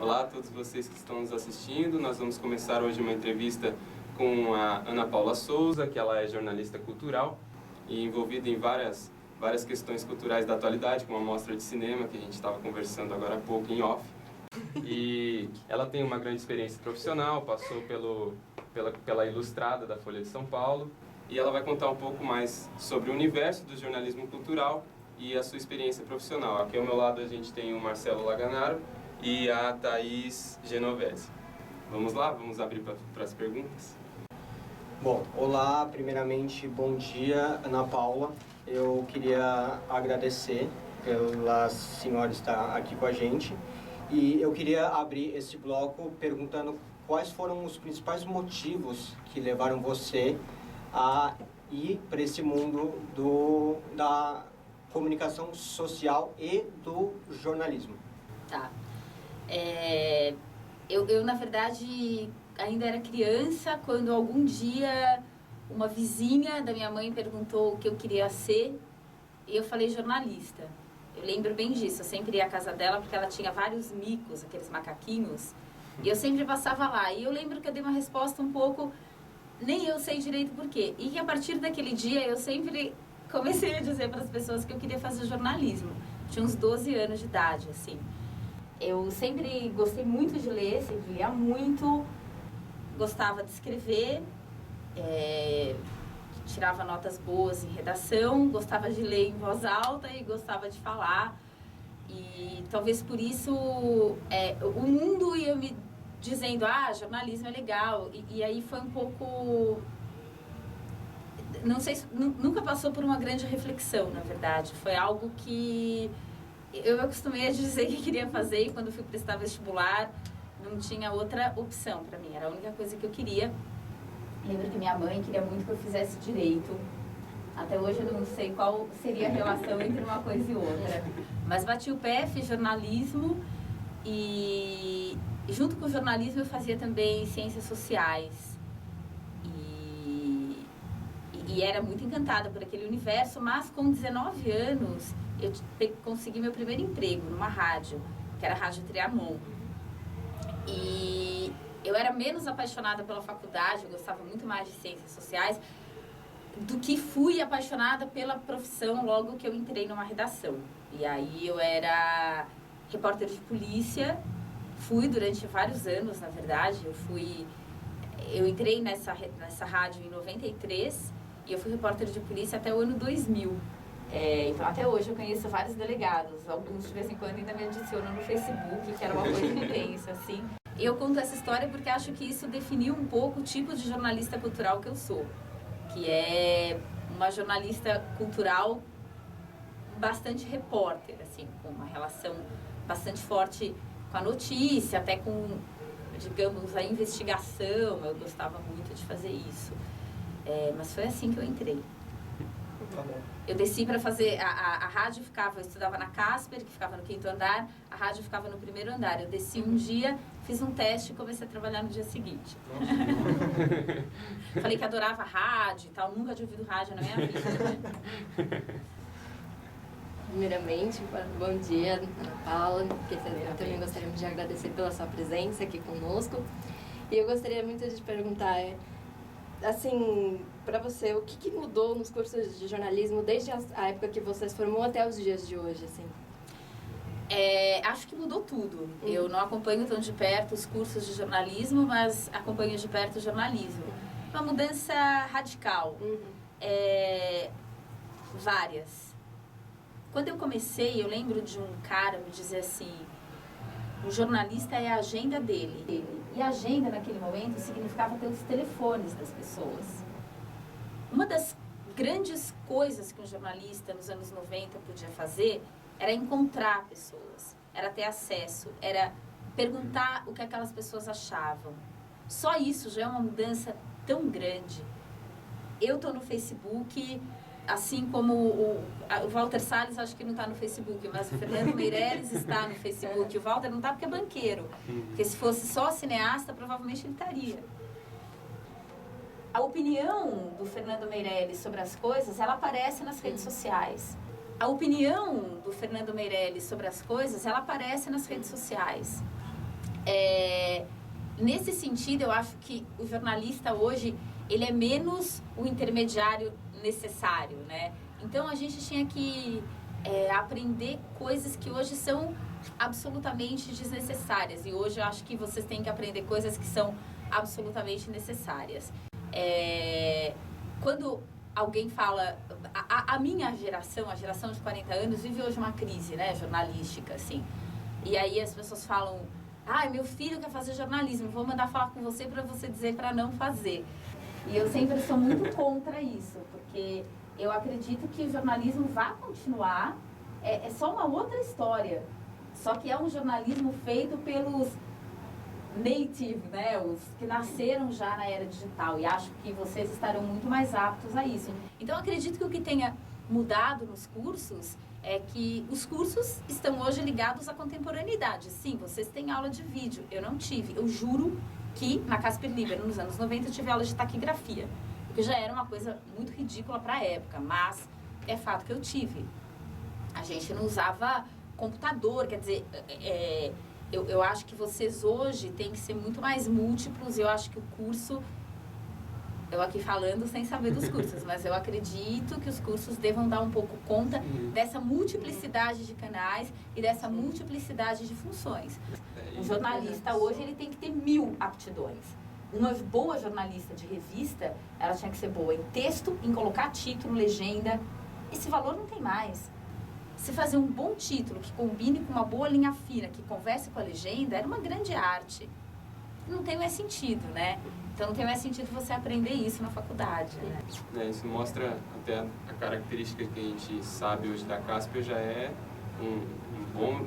Olá a todos vocês que estão nos assistindo. Nós vamos começar hoje uma entrevista com a Ana Paula Souza, que ela é jornalista cultural e envolvida em várias questões culturais da atualidade, como a mostra de cinema, que a gente estava conversando agora há pouco em off. E ela tem uma grande experiência profissional, passou pela Ilustrada da Folha de São Paulo, e ela vai contar um pouco mais sobre o universo do jornalismo cultural e a sua experiência profissional. Aqui ao meu lado a gente tem o Marcelo Laganaro e a Thaís Genovese. Vamos lá? Vamos abrir para as perguntas? Bom, olá, primeiramente, bom dia, Ana Paula. Eu queria agradecer pela senhora estar aqui com a gente. E eu queria abrir esse bloco perguntando quais foram os principais motivos que levaram você a ir para esse mundo da comunicação social e do jornalismo. Tá. Eu, na verdade, ainda era criança quando algum dia uma vizinha da minha mãe perguntou o que eu queria ser e eu falei jornalista. Eu lembro bem disso, eu sempre ia à casa dela porque ela tinha vários micos, aqueles macaquinhos, e eu sempre passava lá. E eu lembro que eu dei uma resposta um pouco, nem eu sei direito por quê. E que a partir daquele dia eu sempre comecei a dizer para as pessoas que eu queria fazer jornalismo. Tinha uns 12 anos de idade, assim. Eu sempre gostei muito de ler, sempre lia muito, gostava de escrever, tirava notas boas em redação, gostava de ler em voz alta e gostava de falar. E talvez por isso o mundo ia me dizendo, jornalismo é legal. E aí foi um pouco... Não sei, nunca passou por uma grande reflexão, na verdade. Foi algo que eu acostumei a dizer que queria fazer e quando fui prestar vestibular não tinha outra opção para mim. Era a única coisa que eu queria. Lembro que minha mãe queria muito que eu fizesse direito. Até hoje eu não sei qual seria a relação entre uma coisa e outra. Mas bati o pé, fiz jornalismo e junto com o jornalismo eu fazia também ciências sociais. E era muito encantada por aquele universo, mas com 19 anos eu consegui meu primeiro emprego numa rádio, que era a Rádio Trianon. E eu era menos apaixonada pela faculdade, eu gostava muito mais de ciências sociais, do que fui apaixonada pela profissão logo que eu entrei numa redação. E aí eu era repórter de polícia, fui durante vários anos, na verdade. Eu entrei nessa rádio em 93 e eu fui repórter de polícia até o ano 2000. Então até hoje eu conheço vários delegados, alguns de vez em quando ainda me adicionam no Facebook, que era uma coisa intensa, assim. Eu conto essa história porque acho que isso definiu um pouco o tipo de jornalista cultural que eu sou, que é uma jornalista cultural bastante repórter, assim, com uma relação bastante forte com a notícia, até com, digamos, a investigação. Eu gostava muito de fazer isso, mas foi assim que eu entrei. Eu desci para fazer, a rádio ficava, eu estudava na Casper, que ficava no 5º andar, a rádio ficava no 1º andar. Eu desci um dia, fiz um teste e comecei a trabalhar no dia seguinte. Falei que adorava rádio e tal, nunca tinha ouvido rádio na minha vida. Primeiramente, bom dia, Ana Paula, eu também gostaríamos de agradecer pela sua presença aqui conosco. E eu gostaria muito de te perguntar, assim, para você, o que mudou nos cursos de jornalismo desde a época que você se formou até os dias de hoje, assim? Acho que mudou tudo. Eu não acompanho tão de perto os cursos de jornalismo, mas acompanho de perto o jornalismo. Uma mudança radical. Várias. Quando eu comecei, eu lembro de um cara me dizer assim, o jornalista é a agenda dele. E a agenda, naquele momento, significava ter os telefones das pessoas. Uma das grandes coisas que um jornalista nos anos 90 podia fazer era encontrar pessoas, era ter acesso, era perguntar o que aquelas pessoas achavam. Só isso já é uma mudança tão grande. Eu estou no Facebook, assim como o Walter Salles, acho que não está no Facebook, mas o Fernando Meirelles está no Facebook. O Walter não está porque é banqueiro, porque se fosse só cineasta, provavelmente ele estaria. A opinião do Fernando Meirelles sobre as coisas, ela aparece nas redes sociais. A opinião do Fernando Meirelles sobre as coisas, ela aparece nas redes sociais. Nesse sentido, eu acho que o jornalista hoje, ele é menos o intermediário necessário, né? Então, a gente tinha que aprender coisas que hoje são absolutamente desnecessárias. E hoje eu acho que vocês têm que aprender coisas que são absolutamente necessárias. Quando alguém fala... A minha geração, a geração de 40 anos, vive hoje uma crise, né, jornalística, assim. E aí as pessoas falam... meu filho quer fazer jornalismo, vou mandar falar com você para você dizer para não fazer. E eu sempre sou muito contra isso, porque eu acredito que o jornalismo vai continuar, é só uma outra história. Só que é um jornalismo feito pelos native, né, os que nasceram já na era digital, e acho que vocês estarão muito mais aptos a isso. Então, acredito que o que tenha mudado nos cursos é que os cursos estão hoje ligados à contemporaneidade. Sim, vocês têm aula de vídeo, eu não tive. Eu juro que na Casper Libero, nos anos 90, eu tive aula de taquigrafia, o que já era uma coisa muito ridícula para a época, mas é fato que eu tive. A gente não usava computador, quer dizer, eu acho que vocês hoje têm que ser muito mais múltiplos. Eu acho que o curso, eu aqui falando sem saber dos cursos, mas eu acredito que os cursos devam dar um pouco conta dessa multiplicidade de canais e dessa multiplicidade de funções. Um jornalista hoje, ele tem que ter 1000 aptidões. Uma boa jornalista de revista, ela tinha que ser boa em texto, em colocar título, legenda. Esse valor não tem mais. Se fazer um bom título que combine com uma boa linha fina, que converse com a legenda, era uma grande arte. Não tem mais sentido, né? Então não tem mais sentido você aprender isso na faculdade, né? Isso mostra até a característica que a gente sabe hoje da Casper, já é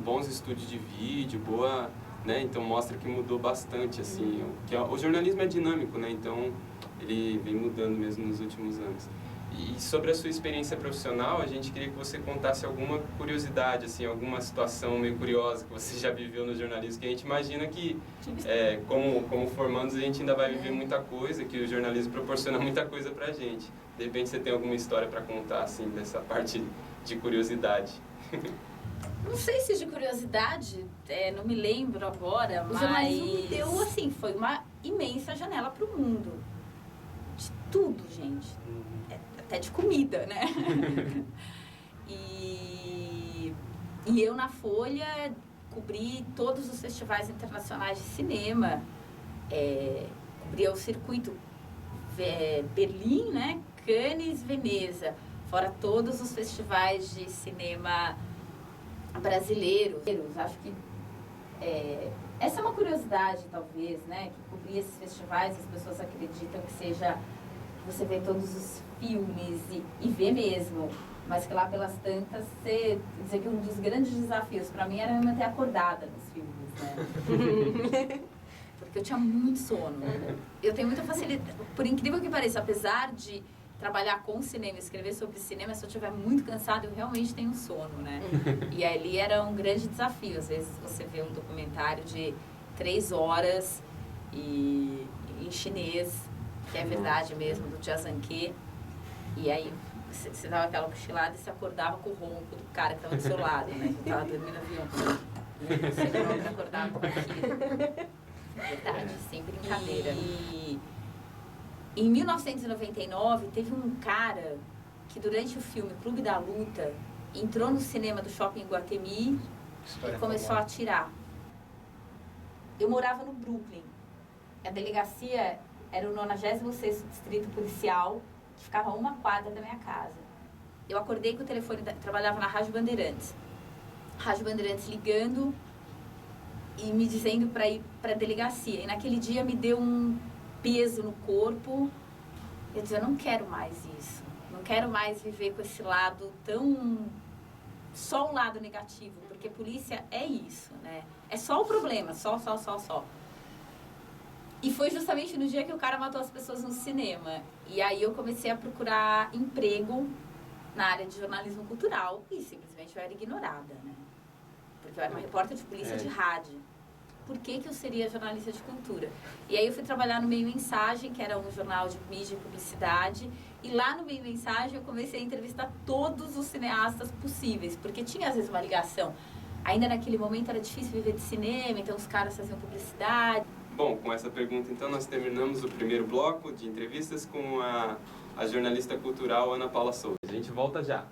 bons estúdios de vídeo, boa, né? Então mostra que mudou bastante, assim. O jornalismo é dinâmico, né? Então ele vem mudando mesmo nos últimos anos. E sobre a sua experiência profissional, a gente queria que você contasse alguma curiosidade, assim, alguma situação meio curiosa que você já viveu no jornalismo, que a gente imagina que, como formandos, a gente ainda vai viver muita coisa, que o jornalismo proporciona muita coisa pra gente. De repente você tem alguma história para contar, assim, dessa parte de curiosidade. Não sei se de curiosidade, não me lembro agora, mas... O jornalismo me deu, assim, foi uma imensa janela pro mundo. De tudo, gente. Até de comida, né? E eu, na Folha, cobri todos os festivais internacionais de cinema. Cobria o circuito Berlim, né? Cannes, Veneza. Fora todos os festivais de cinema brasileiros. Acho que essa é uma curiosidade, talvez, né? Que cobrir esses festivais, as pessoas acreditam que seja... Você vê todos os filmes e vê mesmo, mas que lá pelas tantas, dizer que um dos grandes desafios para mim era me manter acordada nos filmes, né? Porque eu tinha muito sono. Eu tenho muita facilidade, por incrível que pareça, apesar de trabalhar com cinema, escrever sobre cinema, se eu estiver muito cansada, eu realmente tenho sono, né? E ali era um grande desafio. Às vezes você vê um documentário de 3 horas em chinês, que é verdade mesmo, do Jia Zhangke, e aí você dava aquela cochilada e você acordava com o ronco do cara que estava do seu lado, né? Que estava dormindo no avião. Você acordava com aquilo. Verdade, sem brincadeira. E em 1999, teve um cara que durante o filme Clube da Luta entrou no cinema do Shopping Iguatemi e começou a atirar. Eu morava no Brooklyn. A delegacia era o 96º Distrito Policial, que ficava a 1 quadra da minha casa. Eu acordei com o telefone, trabalhava na Rádio Bandeirantes. Rádio Bandeirantes ligando e me dizendo para ir para a delegacia. E naquele dia me deu um peso no corpo. Eu dizia, eu não quero mais isso. Não quero mais viver com esse lado tão... Só o lado negativo, porque polícia é isso, né? É só o problema, só. E foi justamente no dia que o cara matou as pessoas no cinema. E aí eu comecei a procurar emprego na área de jornalismo cultural e simplesmente eu era ignorada, né? Porque eu era uma repórter de polícia de rádio. Por que eu seria jornalista de cultura? E aí eu fui trabalhar no Meio Mensagem, que era um jornal de mídia e publicidade. E lá no Meio Mensagem eu comecei a entrevistar todos os cineastas possíveis, porque tinha às vezes uma ligação. Ainda naquele momento era difícil viver de cinema, então os caras faziam publicidade. Bom, com essa pergunta, então, nós terminamos o primeiro bloco de entrevistas com a jornalista cultural Ana Paula Souza. A gente volta já.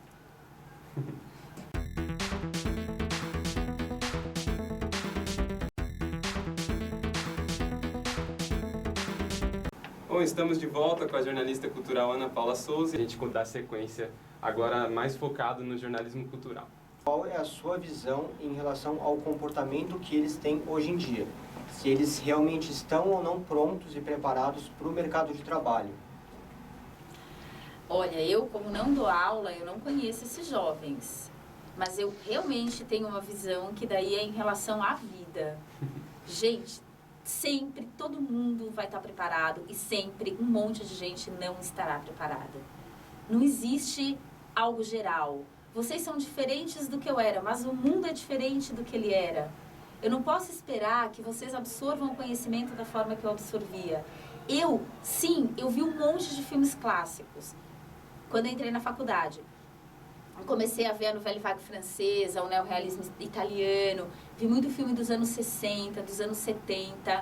Bom, estamos de volta com a jornalista cultural Ana Paula Souza. A gente dá sequência agora mais focado no jornalismo cultural. Qual é a sua visão em relação ao comportamento que eles têm hoje em dia? Se eles realmente estão ou não prontos e preparados para o mercado de trabalho? Olha, eu como não dou aula, eu não conheço esses jovens. Mas eu realmente tenho uma visão que daí é em relação à vida. Gente, sempre todo mundo vai estar preparado e sempre um monte de gente não estará preparada. Não existe algo geral. Vocês são diferentes do que eu era, mas o mundo é diferente do que ele era. Eu não posso esperar que vocês absorvam o conhecimento da forma que eu absorvia. Eu vi um monte de filmes clássicos quando eu entrei na faculdade. Eu comecei a ver a Nouvelle Vague francesa, o neorrealismo italiano, vi muito filme dos anos 60, dos anos 70.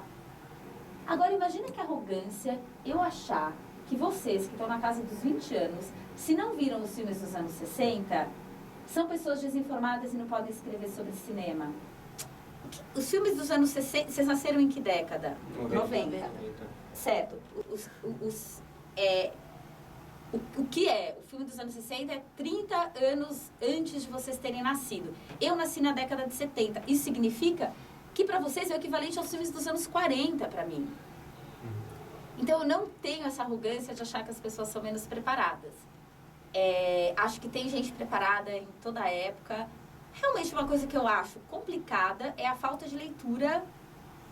Agora, imagina que arrogância eu achar que vocês que estão na casa dos 20 anos, se não viram os filmes dos anos 60, são pessoas desinformadas e não podem escrever sobre cinema. Os filmes dos anos 60, vocês nasceram em que década? 90. Certo. O que é? O filme dos anos 60 é 30 anos antes de vocês terem nascido. Eu nasci na década de 70. Isso significa que para vocês é o equivalente aos filmes dos anos 40 para mim. Então eu não tenho essa arrogância de achar que as pessoas são menos preparadas. Acho que tem gente preparada em toda a época. Realmente uma coisa que eu acho complicada é a falta de leitura,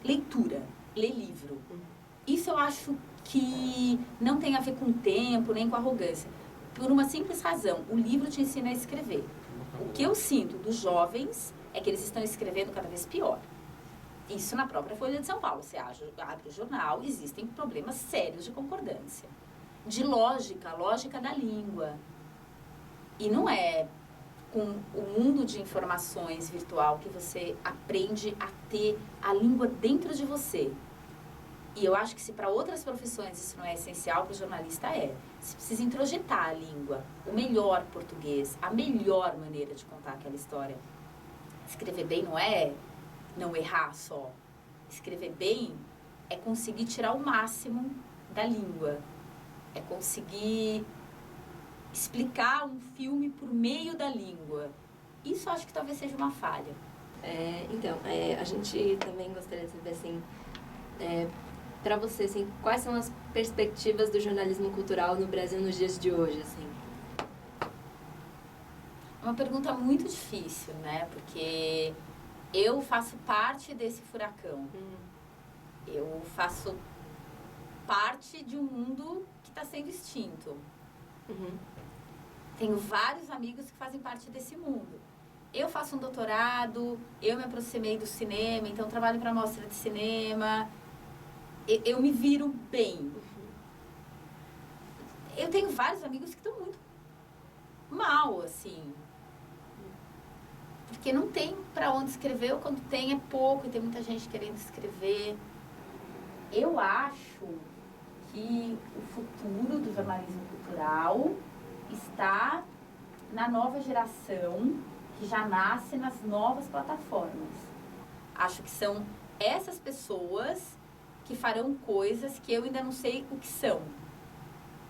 ler livro. Isso eu acho que não tem a ver com tempo, nem com arrogância. Por uma simples razão, o livro te ensina a escrever. O que eu sinto dos jovens é que eles estão escrevendo cada vez pior. Isso na própria Folha de São Paulo. Você abre o jornal, existem problemas sérios de concordância. De lógica da língua. E não é com o mundo de informações virtual que você aprende a ter a língua dentro de você. E eu acho que se para outras profissões isso não é essencial, para o jornalista é. Você precisa introjetar a língua, o melhor português, a melhor maneira de contar aquela história. Escrever bem não é não errar só. Escrever bem é conseguir tirar o máximo da língua. É conseguir explicar um filme por meio da língua. Isso eu acho que talvez seja uma falha. A gente também gostaria de saber, assim, para você, assim, quais são as perspectivas do jornalismo cultural no Brasil nos dias de hoje, assim? É uma pergunta muito difícil, né? Porque eu faço parte desse furacão. Eu faço parte de um mundo que está sendo extinto. Tenho vários amigos que fazem parte desse mundo. Eu faço um doutorado, eu me aproximei do cinema, então trabalho para mostra de cinema. Eu me viro bem. Eu tenho vários amigos que estão muito mal, assim. Porque não tem para onde escrever, ou quando tem é pouco, e tem muita gente querendo escrever. Eu acho que o futuro do jornalismo cultural está na nova geração que já nasce nas novas plataformas. Acho que são essas pessoas que farão coisas que eu ainda não sei o que são.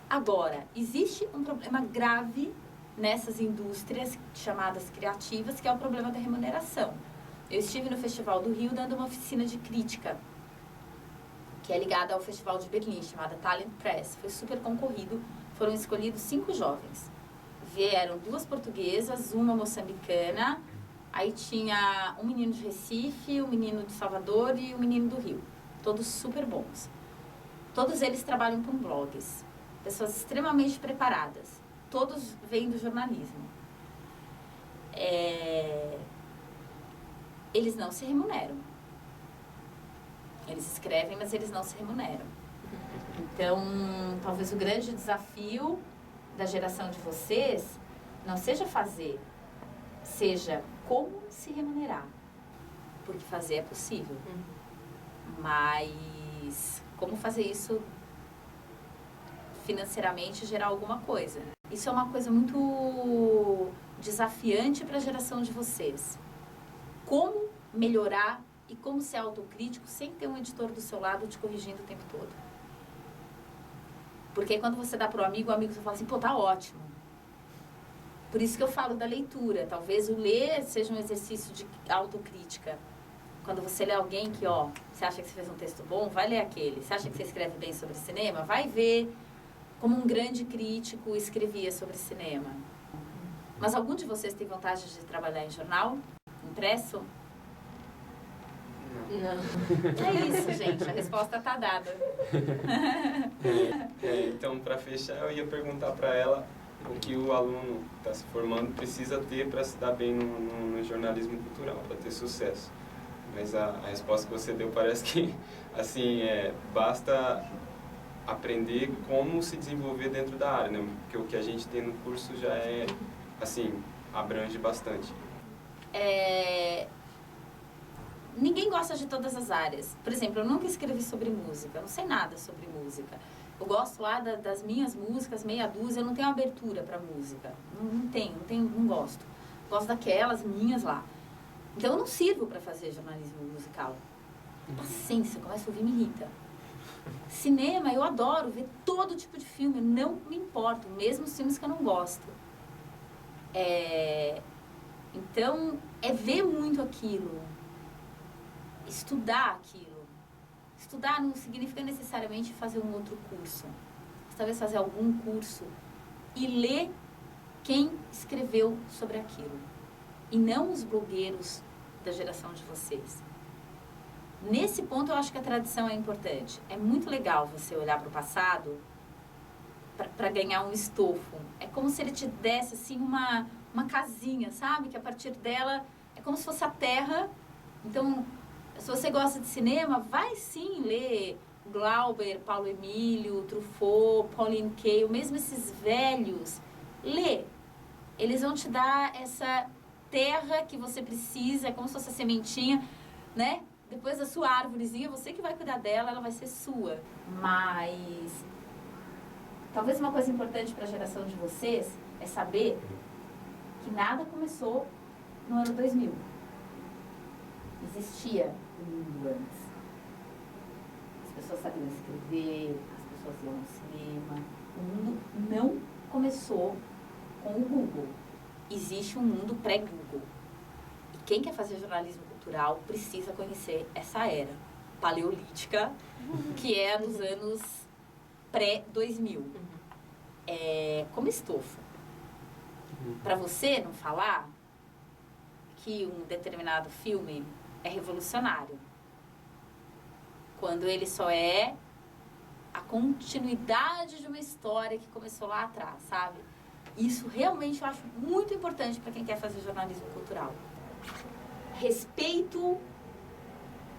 Agora, existe um problema grave nessas indústrias chamadas criativas, que é o problema da remuneração. Eu estive no Festival do Rio dando uma oficina de crítica, que é ligada ao Festival de Berlim, chamada Talent Press. Foi super concorrido, foram escolhidos 5 jovens. Vieram 2 portuguesas, uma moçambicana, aí tinha um menino de Recife, um menino de Salvador e um menino do Rio. Todos super bons. Todos eles trabalham com blogs. Pessoas extremamente preparadas. Todos vêm do jornalismo. Eles não se remuneram. Eles escrevem, mas eles não se remuneram. Então, talvez o grande desafio da geração de vocês não seja fazer seja como se remunerar, porque fazer é possível, mas como fazer isso financeiramente, gerar alguma coisa. Isso é uma coisa muito desafiante para a geração de vocês. Como melhorar e como ser autocrítico sem ter um editor do seu lado te corrigindo o tempo todo. Porque quando você dá para o amigo só fala assim, pô, tá ótimo. Por isso que eu falo da leitura. Talvez o ler seja um exercício de autocrítica. Quando você lê alguém que, ó, você acha que você fez um texto bom, vai ler aquele. Você acha que você escreve bem sobre cinema? Vai ver como um grande crítico escrevia sobre cinema. Mas algum de vocês tem vontade de trabalhar em jornal? Impresso? Não. É isso, gente. A resposta tá dada. Então, para fechar, eu ia perguntar para ela o que o aluno que está se formando precisa ter para se dar bem no jornalismo cultural, para ter sucesso. Mas a resposta que você deu parece que, assim, basta aprender como se desenvolver dentro da área, né? Porque o que a gente tem no curso já assim, abrange bastante. Ninguém gosta de todas as áreas. Por exemplo, eu nunca escrevi sobre música, eu não sei nada sobre música. Eu gosto lá das minhas músicas, meia dúzia, eu não tenho abertura para música. Não gosto. Gosto daquelas minhas lá. Então eu não sirvo para fazer jornalismo musical. Paciência, começa a ouvir, me irrita. Cinema, eu adoro ver todo tipo de filme, eu não me importo, mesmo os filmes que eu não gosto. Então, ver muito aquilo, estudar aquilo. Estudar não significa necessariamente fazer um outro curso. Mas talvez fazer algum curso e ler quem escreveu sobre aquilo. E não os blogueiros da geração de vocês. Nesse ponto, eu acho que a tradição é importante. É muito legal você olhar para o passado para ganhar um estofo. É como se ele te desse assim, uma casinha, sabe? Que a partir dela é como se fosse a terra. Então, se você gosta de cinema, vai sim ler Glauber, Paulo Emílio, Truffaut, Pauline Kael, mesmo esses velhos. Lê. Eles vão te dar essa terra que você precisa, é como se fosse a sementinha, né? Depois da sua árvorezinha, você que vai cuidar dela, ela vai ser sua. Mas talvez uma coisa importante para a geração de vocês é saber que nada começou no ano 2000. Existia o mundo antes. As pessoas sabiam escrever, as pessoas iam ao cinema. O mundo não começou com o Google. Existe um mundo pré-Google. E quem quer fazer jornalismo cultural precisa conhecer essa era paleolítica, que é a dos anos pré-2000. Como estofo. Para você não falar que um determinado filme é revolucionário, quando ele só é a continuidade de uma história que começou lá atrás, sabe? Isso realmente eu acho muito importante para quem quer fazer jornalismo cultural. Respeito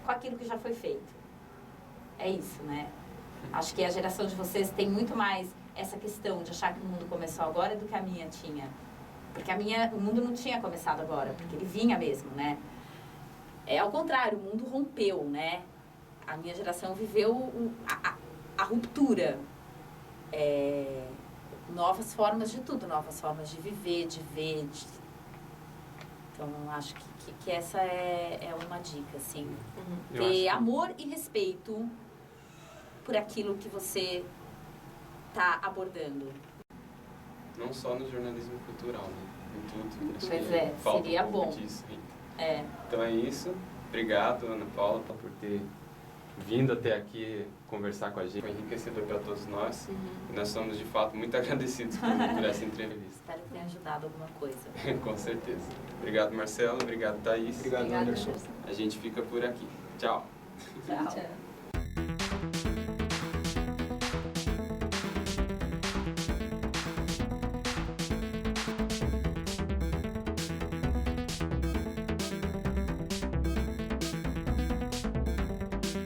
com aquilo que já foi feito. É isso, né? Acho que a geração de vocês tem muito mais essa questão de achar que o mundo começou agora do que a minha tinha. Porque o mundo não tinha começado agora, porque ele vinha mesmo, né? Ao contrário, o mundo rompeu, né? A minha geração viveu a ruptura. Novas formas de tudo, novas formas de viver, de ver. Então, acho que essa é uma dica, assim. Ter amor e respeito por aquilo que você está abordando. Não só no jornalismo cultural, né? Em tudo. Pois seria bom. Disso, Então é isso. Obrigado, Ana Paula, por ter vindo até aqui conversar com a gente. Foi enriquecedor para todos nós. E nós somos, de fato, muito agradecidos por essa entrevista. Espero que tenha ajudado alguma coisa. Com certeza. Obrigado, Marcelo. Obrigado, Thaís. Obrigado, Anderson. A gente fica por aqui. Tchau. Tchau.